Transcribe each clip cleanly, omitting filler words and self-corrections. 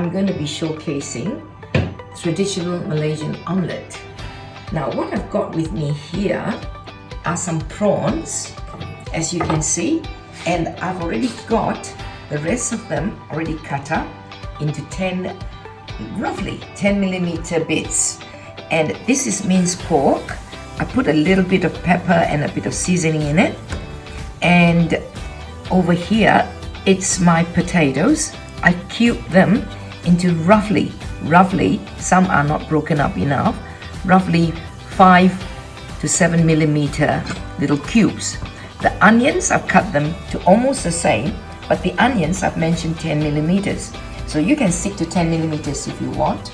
I'm going to be showcasing traditional Malaysian omelette. Now what I've got with me here are some prawns, as you can see, and I've already got the rest of them already cut up into roughly 10 millimeter bits. And this is minced pork. I put a little bit of pepper and a bit of seasoning in it. And over here, it's my potatoes. I cubed them into roughly, some are not broken up enough, roughly 5 to 7 millimeter little cubes. The onions, I've cut them to almost the same, but the onions I've mentioned 10 millimeters. So you can stick to 10 millimeters if you want.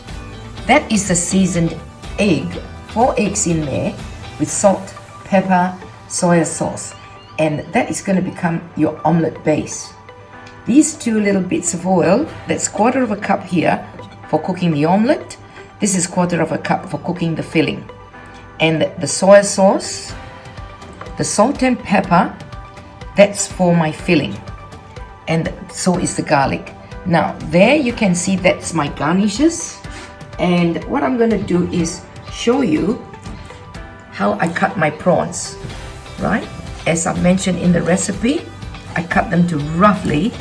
That is the seasoned egg, 4 eggs in there with salt, pepper, soy sauce. And that is going to become your omelette base. These 2 little bits of oil, that's 1/4 of a cup here for cooking the omelette. This is 1/4 of a cup for cooking the filling. And the soy sauce, the salt and pepper, that's for my filling. And so is the garlic. Now there you can see that's my garnishes. And what I'm going to do is show you how I cut my prawns, right? As I mentioned in the recipe, I cut them to roughly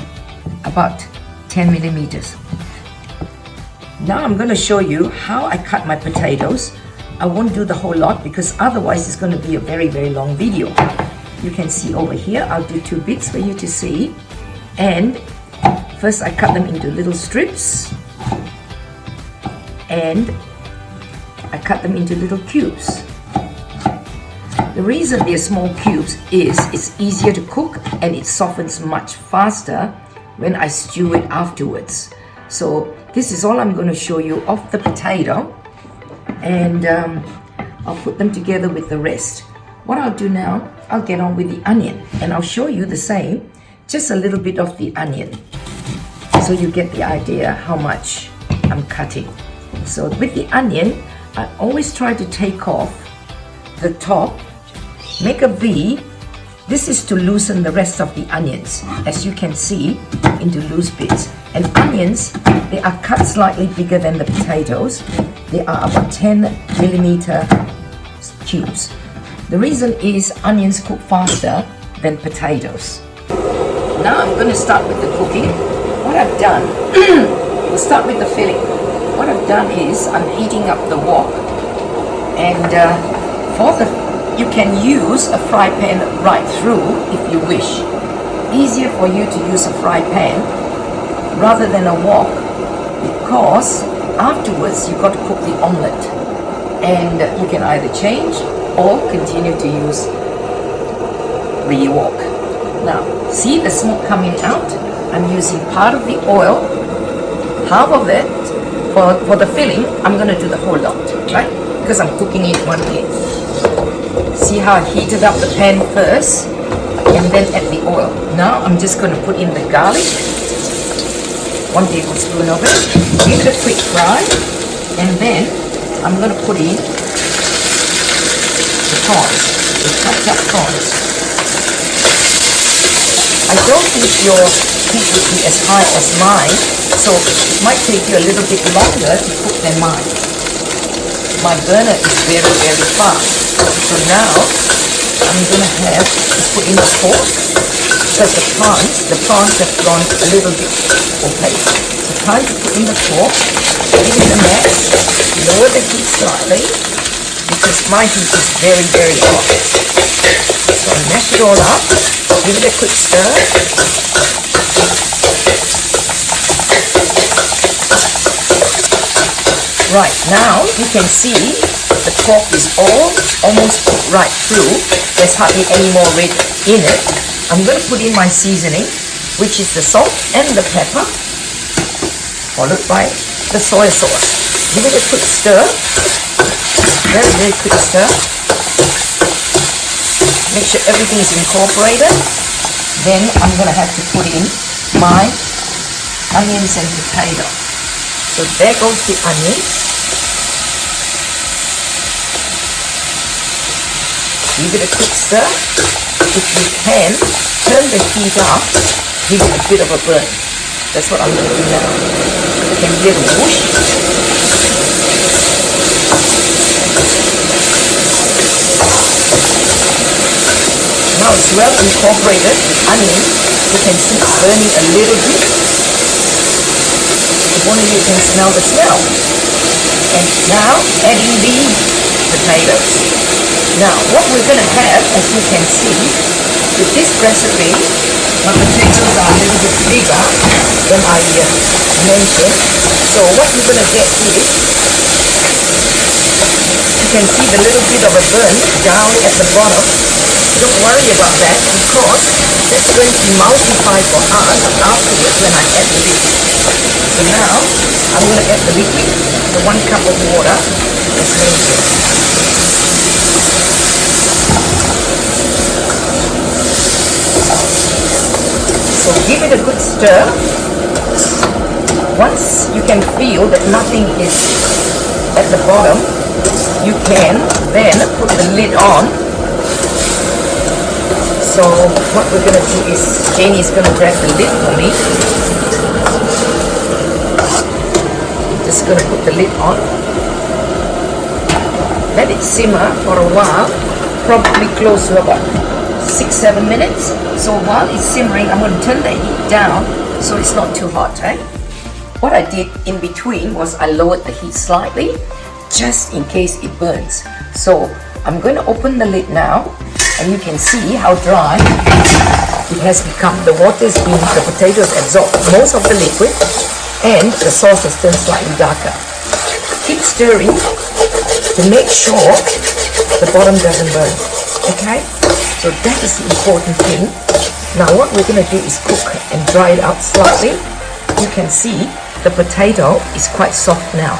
about 10 millimeters. Now I'm going to show you how I cut my potatoes. I won't do the whole lot because otherwise it's going to be a very long video. You can see over here, I'll do 2 bits for you to see. And first I cut them into little strips. And I cut them into little cubes. The reason they're small cubes is it's easier to cook and it softens much faster when I stew it afterwards. So this is all I'm going to show you of the potato, and I'll put them together with the rest. What I'll do now, I'll get on with the onion and I'll show you the same, just a little bit of the onion so you get the idea how much I'm cutting. So with the onion, I always try to take off the top, make a V. This is to loosen the rest of the onions, as you can see, into loose bits. And onions, they are cut slightly bigger than the potatoes. They are about 10 millimeter cubes. The reason is onions cook faster than potatoes. Now I'm going to start with the cooking. What I've done, we'll start with the filling. What I've done is I'm heating up the wok, and you can use a fry pan right through if you wish. Easier for you to use a fry pan rather than a wok, because afterwards you've got to cook the omelette, and you can either change or continue to use the wok. Now see the smoke coming out. I'm using part of the oil, half of it for the filling. I'm going to do the whole lot, right? Because I'm cooking it one way. See how I heated up the pan first and then add the oil. Now I'm just going to put in the garlic, 1 tablespoon of it, give it a quick fry, and then I'm going to put in the prawns, the chopped up prawns. I don't think your heat will be as high as mine, so it might take you a little bit longer to cook than mine. My burner is very fast. So now I'm going to have to put in the pork, because the prawns have gone a little bit opaque. So time to put in the pork, put in the mash, lower the heat slightly, because my heat is very hot. So I mash it all up, give it a quick stir. Right, now you can see the pork is almost cooked right through. There's hardly any more red in it. I'm going to put in my seasoning, which is the salt and the pepper, followed by the soy sauce. Give it a quick stir, very quick stir. Make sure everything is incorporated. Then I'm going to have to put in my onions and potato. So there goes the onions. Give it a quick stir. If you can, turn the heat up, give it a bit of a burn. That's what I'm going to do now. can hear the whoosh. Now it's well incorporated with onion. You can see it burning a little bit. Only you can smell the smell. And now adding the potatoes. Now what we're going to have, as you can see, with this recipe, my potatoes are a little bit bigger than I mentioned. So what you're going to get is, you can see the little bit of a burn down at the bottom. Don't worry about that because that's going to emulsify for us afterwards when I add the liquid. So now I'm going to add the liquid, the 1 cup of water as mentioned. So give it a good stir. Once you can feel that nothing is at the bottom, you can then put the lid on. So what we're going to do is, Janie's going to grab the lid for me. Just going to put the lid on. Let it simmer for a while, probably close to about 6-7 minutes. So while it's simmering, I'm going to turn the heat down so it's not too hot, right? What I did in between was I lowered the heat slightly, just in case it burns. So I'm going to open the lid now, and you can see how dry it has become. The water's been, the potatoes absorbed most of the liquid, and the sauce has turned slightly darker. Keep stirring to make sure the bottom doesn't burn. Okay? So that is the important thing. Now what we're going to do is cook and dry it out slightly. You can see the potato is quite soft now,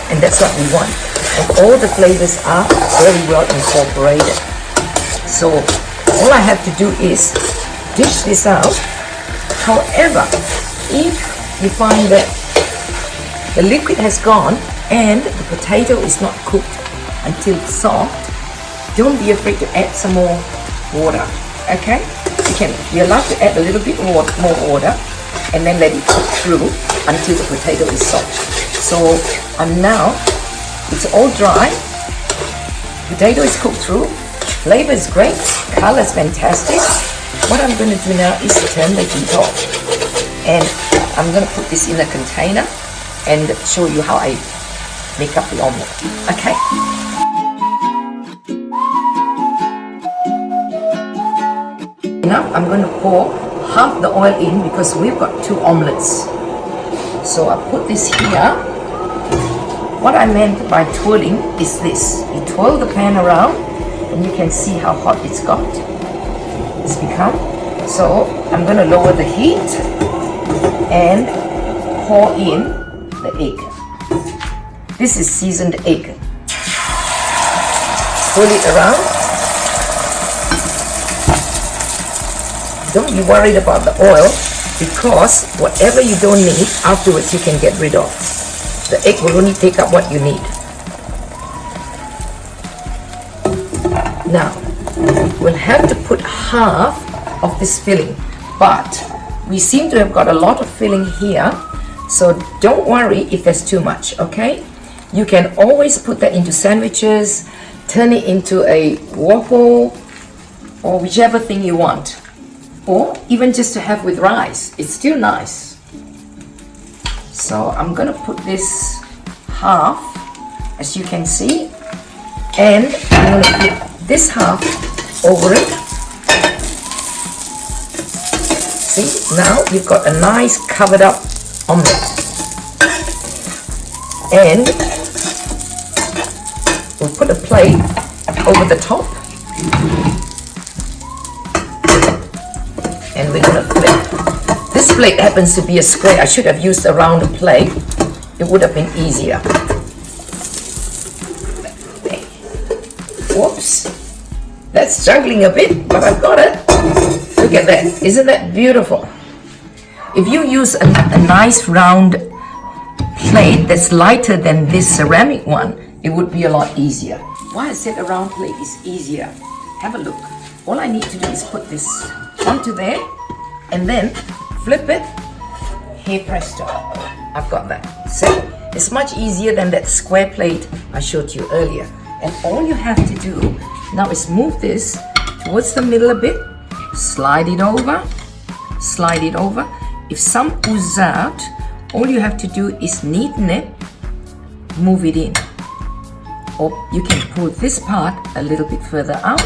and that's what we want. And all the flavors are very well incorporated. So all I have to do is dish this out. However, if you find that the liquid has gone and the potato is not cooked until it's soft, don't be afraid to add some more water. Okay? You're allowed to add a little bit more water and then let it cook through until the potato is soft. So it's all dry. Potato is cooked through. Flavor is great. Color is fantastic. What I'm going to do now is turn the heat off. And I'm going to put this in a container and show you how I make up the omelette. Okay? Now I'm going to pour half the oil in because we've got 2 omelettes. So I put this here. What I meant by twirling is this. You twirl the pan around and you can see how hot it's become. So I'm going to lower the heat and pour in the egg. This is seasoned egg. Swirl it around. Don't be worried about the oil because whatever you don't need, afterwards you can get rid of. The egg will only take up what you need. Now, we'll have to put half of this filling, but we seem to have got a lot of filling here, so don't worry if there's too much, okay? You can always put that into sandwiches, turn it into a waffle, or whichever thing you want. Or even just to have with rice, it's still nice. So I'm going to put this half, as you can see, and I'm going to put this half over it. See, now you've got a nice covered up omelette. And we'll put a plate over the top. And we're going to flip. This plate happens to be a square. I should have used a round plate. It would have been easier. Whoops. That's juggling a bit, but I've got it. Look at that. Isn't that beautiful? If you use a nice round plate that's lighter than this ceramic one, it would be a lot easier. Why I said a round plate is easier. Have a look. All I need to do is put this onto there and then flip it. Hey presto. I've got that. See, it's much easier than that square plate I showed you earlier. And all you have to do now is move this towards the middle a bit, slide it over. If some oozes out, all you have to do is neaten it, move it in. Or you can pull this part a little bit further out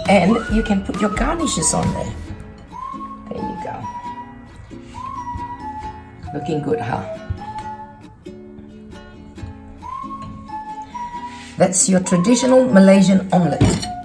and you can put your garnishes on there. There you go. Looking good, huh? That's your traditional Malaysian omelette.